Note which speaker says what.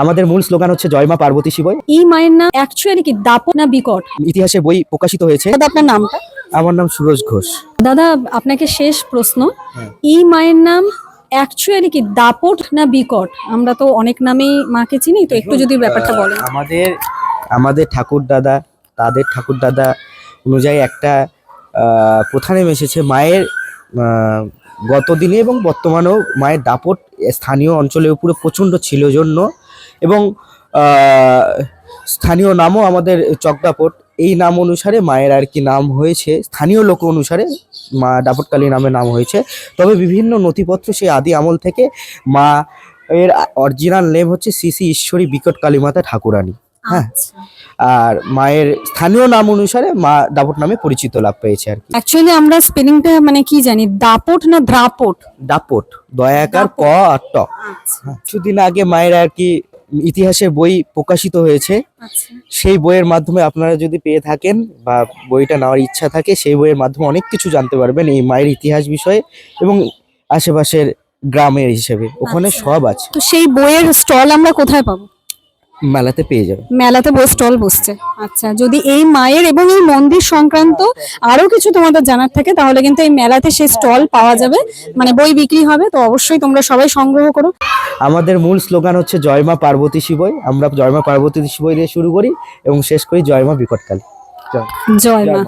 Speaker 1: আমাদের মূল স্লোগান হচ্ছে জয় মা পার্বতী শিবই।
Speaker 2: এই মায়ের নাম অ্যাকচুয়ালি কি দাপট না বিকট?
Speaker 1: ইতিহাসে বই প্রকাশিত হয়েছে।
Speaker 2: দাদা আপনার নামটা?
Speaker 1: আমার নাম সুরজ ঘোষ।
Speaker 2: দাদা আপনাকে শেষ প্রশ্ন,
Speaker 1: হ্যাঁ।
Speaker 2: এই মায়ের নাম অ্যাকচুয়ালি কি দাপট না বিকট? আমরা তো অনেক নামেই মাকে চিনি, তো একটু যদি ব্যাপারটা বলেন।
Speaker 1: আমাদের ঠাকুর দাদা, তাদের ঠাকুর দাদা অনুযায়ী একটা প্রথা নেমে এসেছে মায়ের। গত দিনে এবং বর্তমানেও মায়ের দাপট স্থানীয় অঞ্চলের উপরে প্রচণ্ড ছিল জন্য, এবং স্থানীয় নামও আমাদের চকদাপট। এই নাম অনুসারে মায়ের আর কি নাম হয়েছে, স্থানীয় লোক অনুসারে মা দাপটকালী নামে নাম হয়েছে। তবে বিভিন্ন নথিপত্র সেই আদি আমল থেকে মা এর অরিজিনাল নেম হচ্ছে শ্রী শ্রী ঈশ্বরী বিকট কালীমাতা ঠাকুরানী। হ্যাঁ,
Speaker 2: আচ্ছা।
Speaker 1: আর মায়ের স্থানীয় নাম অনুসারে মা দাপট নামে পরিচিত লাভ পেয়েছে আর কি।
Speaker 2: অ্যাকচুয়ালি আমরা স্পেলিংটা মানে কি জানি, দাপট না দ্রাপট?
Speaker 1: দাপট, দয়াকার ক আর ট।
Speaker 2: আচ্ছা
Speaker 1: কিছুদিন আগে মায়ের আর কি ইতিহাসের বই প্রকাশিত হয়েছে।
Speaker 2: আচ্ছা।
Speaker 1: সেই বইয়ের মাধ্যমে আপনারা যদি পেয়ে থাকেন বা বইটা নেওয়ার ইচ্ছা থাকে, সেই বইয়ের মাধ্যমে অনেক কিছু জানতে পারবেন এই মায়ের ইতিহাস বিষয়ে এবং আশেপাশের গ্রামের হিসেবে ওখানে
Speaker 2: আচ্ছা।
Speaker 1: সব আছে।
Speaker 2: তো সেই বইয়ের স্টল আমরা কোথায় পাবো?
Speaker 1: মেলাতে পেয়ে যাবেন।
Speaker 2: মেলাতে বই স্টল বসছে। আচ্ছা, যদি এই মায়ের এবং এই মন্দির সংক্রান্ত আরো কিছু তোমাদের জানার থাকে তাহলে কিন্তু এই মেলাতে সেই স্টল পাওয়া যাবে, মানে বই বিক্রি হবে। তো অবশ্যই তোমরা সবাই সংগ্রহ করো।
Speaker 1: আমাদের মূল স্লোগান হচ্ছে জয় মা পার্বতী শিবই। আমরা জয় মা পার্বতী শিবই দিয়ে শুরু করি এবং শেষ করি জয় মা বিকটকালী।
Speaker 2: জয় মা।